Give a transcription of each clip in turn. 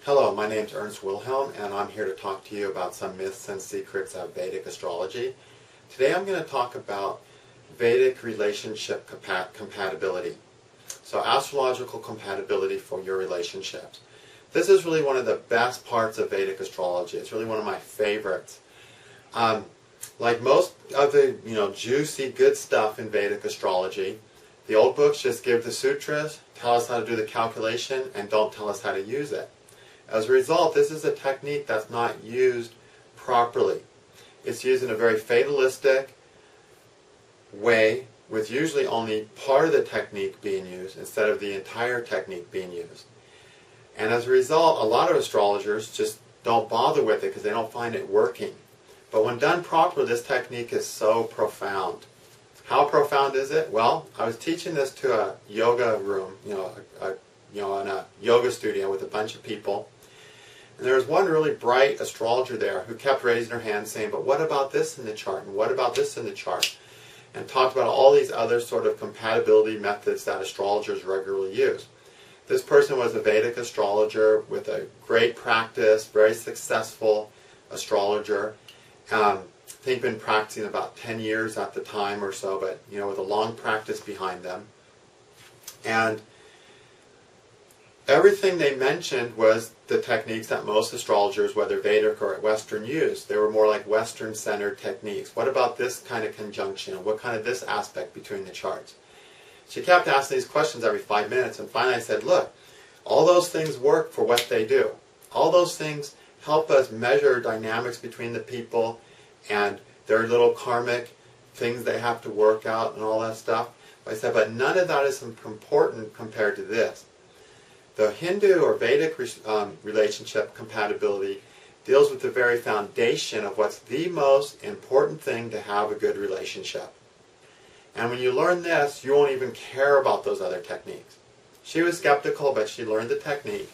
Hello, my name is Ernst Wilhelm, and I'm here to talk to you about some myths and secrets of Vedic astrology. Today I'm going to talk about Vedic relationship compatibility. So astrological compatibility for your relationships. This is really one of the best parts of Vedic astrology. It's really one of my favorites. Like most of the juicy good stuff in Vedic astrology, the old books just give the sutras, tell us how to do the calculation, and don't tell us how to use it. As a result, this is a technique that's not used properly. It's used in a very fatalistic way, with usually only part of the technique being used instead of the entire technique being used. And as a result, a lot of astrologers just don't bother with it because they don't find it working. But when done properly, this technique is so profound. How profound is it? Well, I was teaching this to a yoga room, in a yoga studio with a bunch of people. And there was one really bright astrologer there who kept raising her hand saying, but what about this in the chart? And what about this in the chart? And talked about all these other sort of compatibility methods that astrologers regularly use. This person was a Vedic astrologer with a great practice, very successful astrologer. I think been practicing about 10 years at the time or so, but with a long practice behind them. And everything they mentioned was the techniques that most astrologers, whether Vedic or Western, use. They were more like Western-centered techniques. What about this kind of conjunction? What kind of this aspect between the charts? She kept asking these questions every 5 minutes, and finally I said, look, all those things work for what they do. All those things help us measure dynamics between the people and their little karmic things they have to work out and all that stuff. I said, but none of that is important compared to this. The Hindu or Vedic relationship compatibility deals with the very foundation of what's the most important thing to have a good relationship. And when you learn this, you won't even care about those other techniques. She was skeptical, but she learned the technique.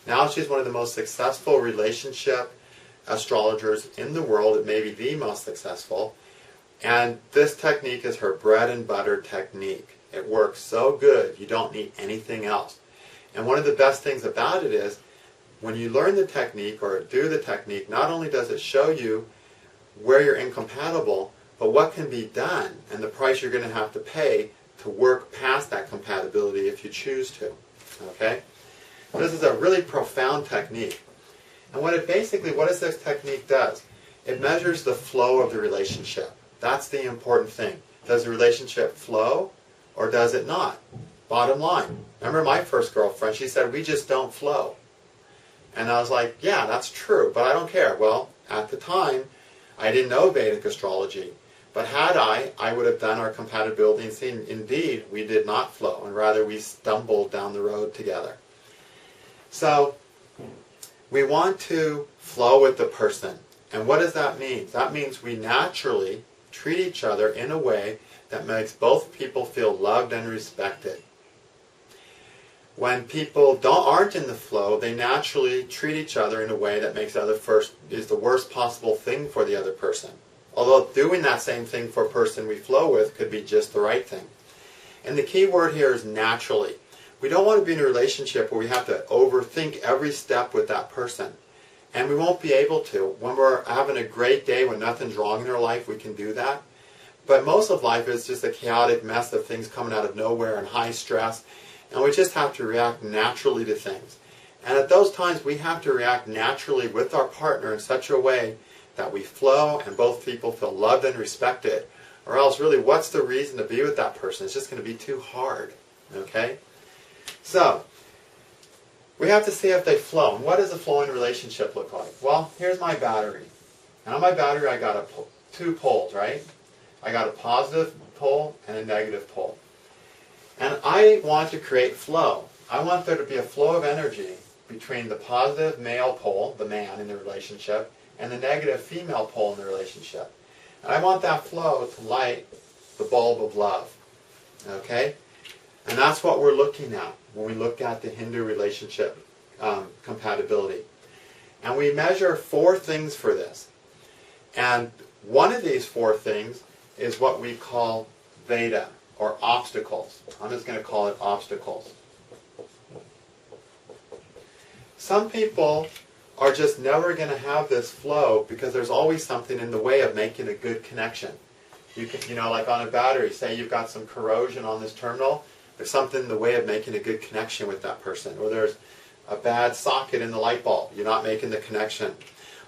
Now she's one of the most successful relationship astrologers in the world. It may be the most successful. And this technique is her bread and butter technique. It works so good, you don't need anything else. And one of the best things about it is, when you learn the technique or do the technique, not only does it show you where you're incompatible, but what can be done and the price you're going to have to pay to work past that compatibility if you choose to. Okay? This is a really profound technique. And what does this technique does? It measures the flow of the relationship. That's the important thing. Does the relationship flow or does it not? Bottom line. Remember my first girlfriend, she said, we just don't flow. And I was like, yeah, that's true, but I don't care. Well, at the time, I didn't know Vedic astrology. But had I would have done our compatibility and seen, indeed, we did not flow, and rather we stumbled down the road together. So, we want to flow with the person. And what does that mean? That means we naturally treat each other in a way that makes both people feel loved and respected. When people aren't in the flow, they naturally treat each other in a way that makes is the worst possible thing for the other person. Although doing that same thing for a person we flow with could be just the right thing. And the key word here is naturally. We don't want to be in a relationship where we have to overthink every step with that person. And we won't be able to. When we're having a great day, when nothing's wrong in our life, we can do that. But most of life is just a chaotic mess of things coming out of nowhere and high stress. And we just have to react naturally to things. And at those times, we have to react naturally with our partner in such a way that we flow and both people feel loved and respected. Or else, really, what's the reason to be with that person? It's just going to be too hard. Okay? So, we have to see if they flow. And what does a flowing relationship look like? Well, here's my battery. And on my battery, I got two poles, right? I got a positive pole and a negative pole. And I want to create flow. I want there to be a flow of energy between the positive male pole, the man in the relationship, and the negative female pole in the relationship. And I want that flow to light the bulb of love. Okay? And that's what we're looking at when we look at the Hindu relationship compatibility. And we measure 4 things for this. And one of these 4 things is what we call Veda, or obstacles. I'm just going to call it obstacles. Some people are just never going to have this flow because there's always something in the way of making a good connection. You can, like on a battery, say you've got some corrosion on this terminal, there's something in the way of making a good connection with that person. Or there's a bad socket in the light bulb, you're not making the connection.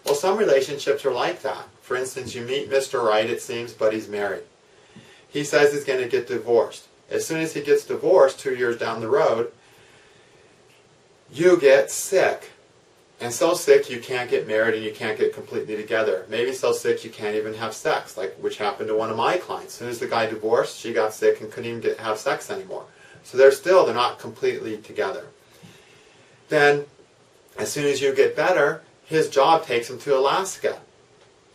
Well, some relationships are like that. For instance, you meet Mr. Right, it seems, but he's married. He says he's going to get divorced. As soon as he gets divorced, 2 years down the road, you get sick. And so sick you can't get married and you can't get completely together. Maybe so sick you can't even have sex, which happened to one of my clients. As soon as the guy divorced, she got sick and couldn't even have sex anymore. So they're not completely together. Then, as soon as you get better, his job takes him to Alaska.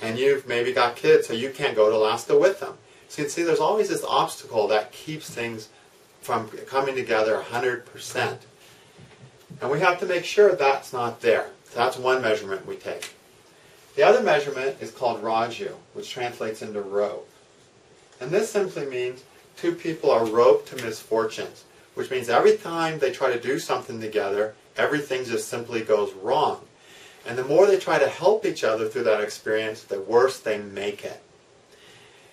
And you've maybe got kids, so you can't go to Alaska with them. So you can see there's always this obstacle that keeps things from coming together 100%. And we have to make sure that's not there. So that's one measurement we take. The other measurement is called Raju, which translates into rope. And this simply means two people are roped to misfortunes, which means every time they try to do something together, everything just simply goes wrong. And the more they try to help each other through that experience, the worse they make it.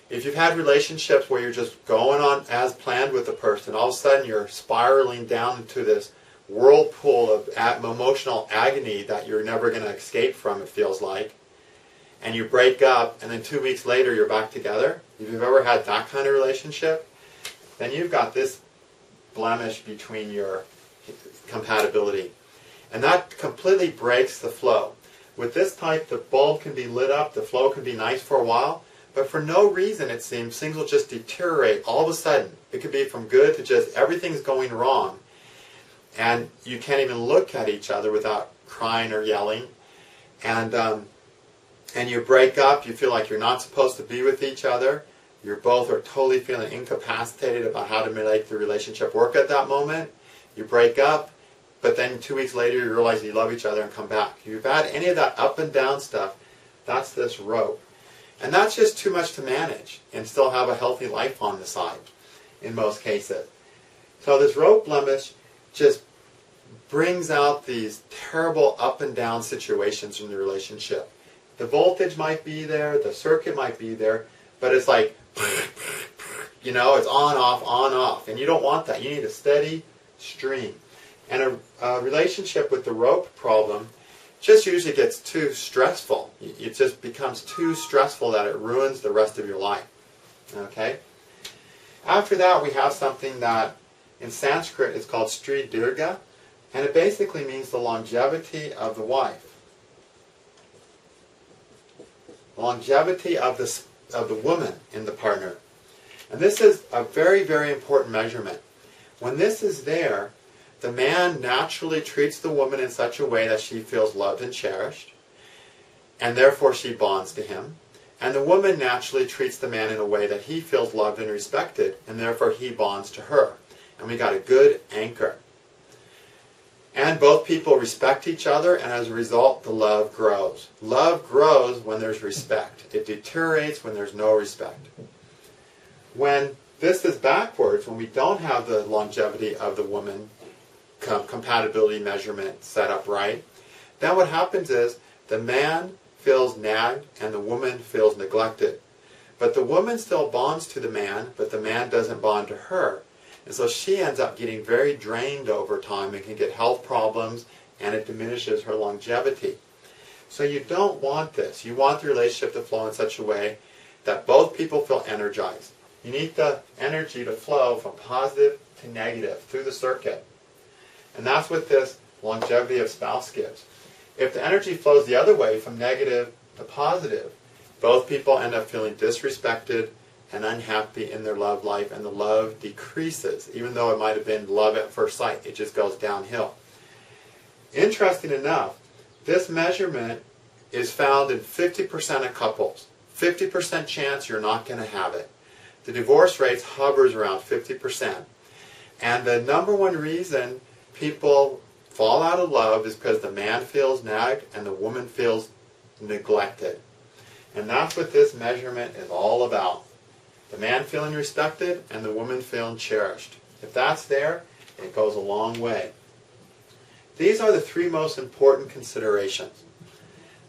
If you've had relationships where you're just going on as planned with a person, all of a sudden you're spiraling down into this whirlpool of emotional agony that you're never going to escape from, it feels like, and you break up, and then 2 weeks later you're back together, if you've ever had that kind of relationship, then you've got this blemish between your compatibility. And that completely breaks the flow. With this type, the bulb can be lit up, the flow can be nice for a while, but for no reason, it seems, things will just deteriorate all of a sudden. It could be from good to just everything's going wrong. And you can't even look at each other without crying or yelling. And you break up, you feel like you're not supposed to be with each other. You both are totally feeling incapacitated about how to make the relationship work at that moment. You break up, but then 2 weeks later you realize you love each other and come back. If you've had any of that up and down stuff, that's this rope. And that's just too much to manage and still have a healthy life on the side in most cases. So this rope blemish just brings out these terrible up and down situations in the relationship. The voltage might be there, the circuit might be there, but it's like, it's on, off, and you don't want that. You need a steady stream. And a relationship with the rope problem just usually gets too stressful. It just becomes too stressful that it ruins the rest of your life. Okay? After that, we have something that in Sanskrit is called Sri Dirgha, and it basically means the longevity of the wife. The longevity of the woman in the partner. And this is a very, very important measurement. When this is there, the man naturally treats the woman in such a way that she feels loved and cherished, and therefore she bonds to him. And the woman naturally treats the man in a way that he feels loved and respected, and therefore he bonds to her. And we got a good anchor. And both people respect each other, and as a result, the love grows. Love grows when there's respect. It deteriorates when there's no respect. When this is backwards, when we don't have the longevity of the woman compatibility measurement set up right, then what happens is the man feels nagged and the woman feels neglected. But the woman still bonds to the man, but the man doesn't bond to her. And so she ends up getting very drained over time and can get health problems, and it diminishes her longevity. So you don't want this. You want the relationship to flow in such a way that both people feel energized. You need the energy to flow from positive to negative through the circuit. And that's what this longevity of spouse gives. If the energy flows the other way, from negative to positive, both people end up feeling disrespected and unhappy in their love life, and the love decreases. Even though it might have been love at first sight, it just goes downhill. Interesting enough, this measurement is found in 50% of couples. 50% chance you're not going to have it. The divorce rate hovers around 50%. And the number one reason people fall out of love is because the man feels nagged and the woman feels neglected. And that's what this measurement is all about. The man feeling respected and the woman feeling cherished. If that's there, it goes a long way. These are the three most important considerations.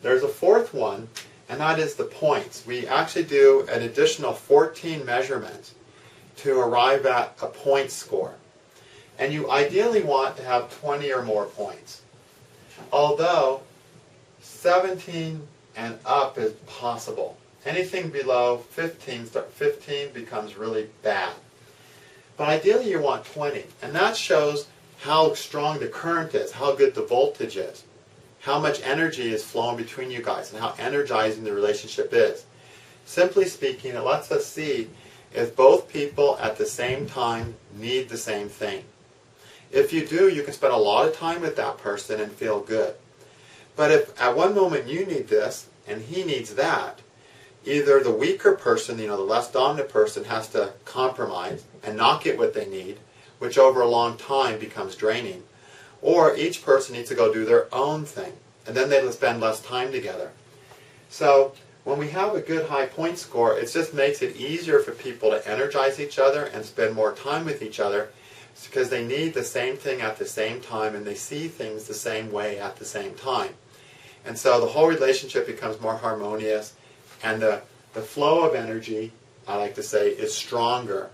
There's a fourth one, and that is the points. We actually do an additional 14 measurements to arrive at a point score. And you ideally want to have 20 or more points. Although 17 and up is possible. Anything below 15 becomes really bad. But ideally you want 20. And that shows how strong the current is, how good the voltage is, how much energy is flowing between you guys, and how energizing the relationship is. Simply speaking, it lets us see if both people at the same time need the same thing. If you do, you can spend a lot of time with that person and feel good. But if at one moment you need this and he needs that, either the weaker person, the less dominant person, has to compromise and not get what they need, which over a long time becomes draining, or each person needs to go do their own thing, and then they spend less time together. So when we have a good high point score, it just makes it easier for people to energize each other and spend more time with each other, because they need the same thing at the same time and they see things the same way at the same time. And so the whole relationship becomes more harmonious, and the flow of energy, I like to say, is stronger.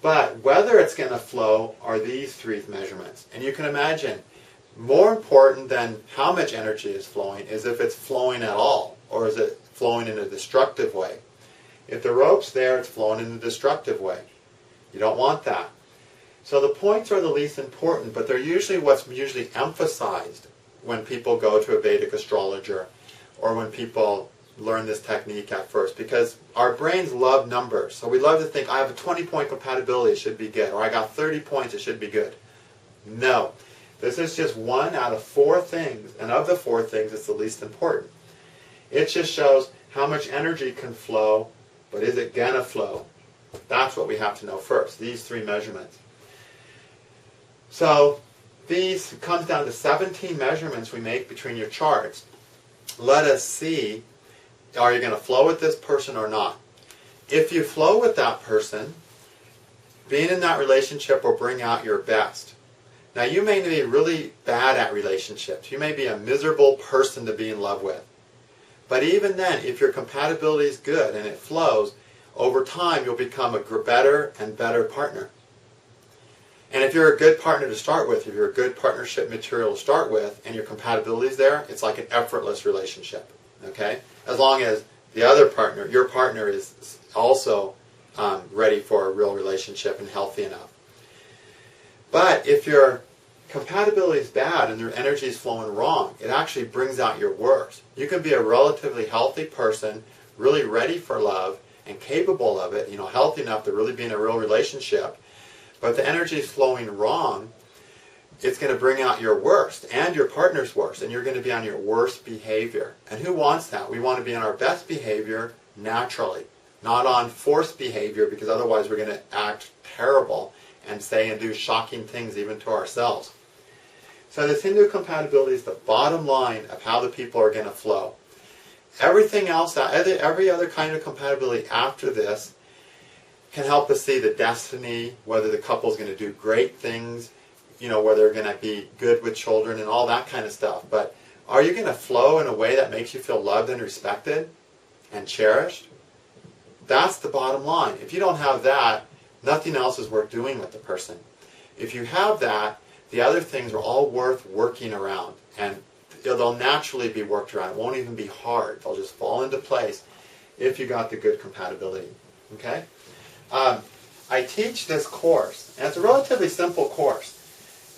But whether it's going to flow are these three measurements. And you can imagine, more important than how much energy is flowing is if it's flowing at all, or is it flowing in a destructive way. If the rope's there, it's flowing in a destructive way. You don't want that. So the points are the least important, but they're usually what's usually emphasized when people go to a Vedic astrologer or when people learn this technique at first, because our brains love numbers. So we love to think, I have a 20-point compatibility, it should be good, or I got 30 points, it should be good. No. This is just one out of four things, and of the four things, it's the least important. It just shows how much energy can flow, but is it going to flow? That's what we have to know first, these three measurements. So these comes down to 17 measurements we make between your charts. Let us see, are you going to flow with this person or not? If you flow with that person, being in that relationship will bring out your best. Now you may be really bad at relationships. You may be a miserable person to be in love with. But even then, if your compatibility is good and it flows, over time you'll become a better and better partner. And if you're a good partner to start with, if you're a good partnership material to start with, and your compatibility is there, it's like an effortless relationship. Okay? As long as the other partner, your partner, is also ready for a real relationship and healthy enough. But if your compatibility is bad and your energy is flowing wrong, it actually brings out your worst. You can be a relatively healthy person, really ready for love and capable of it, healthy enough to really be in a real relationship, but the energy is flowing wrong, it's going to bring out your worst and your partner's worst, and you're going to be on your worst behavior. And who wants that? We want to be on our best behavior naturally, not on forced behavior, because otherwise we're going to act terrible and say and do shocking things even to ourselves. So this Hindu compatibility is the bottom line of how the people are going to flow. Everything else, every other kind of compatibility after this can help us see the destiny, whether the couple's going to do great things, whether they're going to be good with children and all that kind of stuff. But are you going to flow in a way that makes you feel loved and respected and cherished? That's the bottom line. If you don't have that, nothing else is worth doing with the person. If you have that, the other things are all worth working around, and they'll naturally be worked around. It won't even be hard. They'll just fall into place if you got the good compatibility. Okay? I teach this course, and it's a relatively simple course.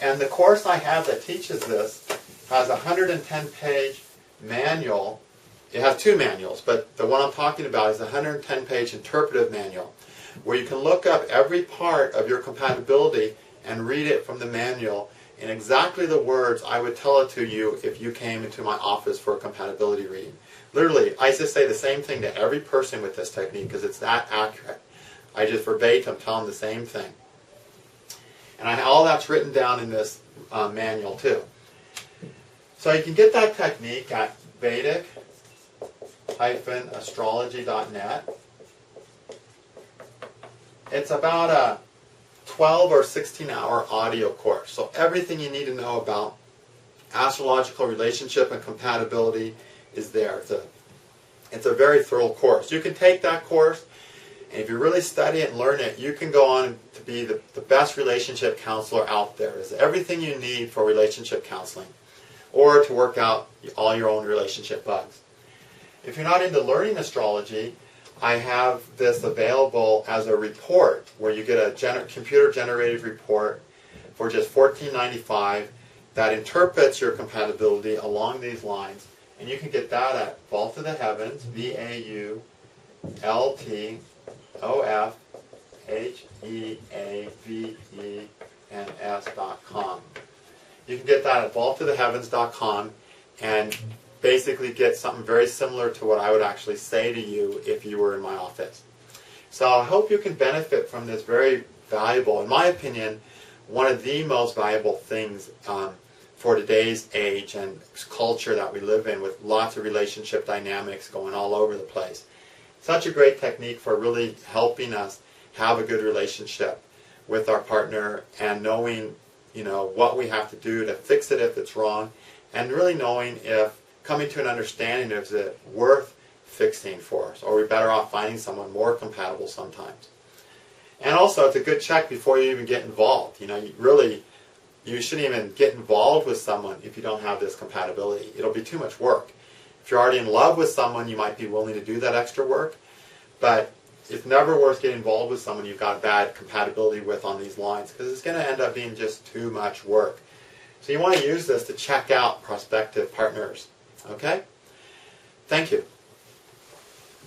And the course I have that teaches this has a 110-page manual. It has two manuals, but the one I'm talking about is a 110-page interpretive manual, where you can look up every part of your compatibility and read it from the manual in exactly the words I would tell it to you if you came into my office for a compatibility reading. Literally, I just say the same thing to every person with this technique because it's that accurate. I just verbatim tell them the same thing. And all that's written down in this manual too. So you can get that technique at Vedic-astrology.net. It's about a 12 or 16 hour audio course. So everything you need to know about astrological relationship and compatibility is there. It's a very thorough course. You can take that course, and if you really study it and learn it, you can go on to be the best relationship counselor out there. It's everything you need for relationship counseling, or to work out all your own relationship bugs. If you're not into learning astrology, I have this available as a report where you get a computer-generated report for just $14.95 that interprets your compatibility along these lines. And you can get that at Vault of the Heavens, VaultoftheHeavens.com. You can get that at vaultoftheheavens.com and basically get something very similar to what I would actually say to you if you were in my office. So I hope you can benefit from this very valuable, in my opinion, one of the most valuable things for today's age and culture that we live in, with lots of relationship dynamics going all over the place. Such a great technique for really helping us have a good relationship with our partner, and knowing, what we have to do to fix it if it's wrong, and really knowing if coming to an understanding of, is it worth fixing for us, or are we better off finding someone more compatible sometimes. And also, it's a good check before you even get involved. You shouldn't even get involved with someone if you don't have this compatibility. It'll be too much work. If you're already in love with someone, you might be willing to do that extra work, but it's never worth getting involved with someone you've got bad compatibility with on these lines, because it's going to end up being just too much work. So you want to use this to check out prospective partners. Okay? Thank you.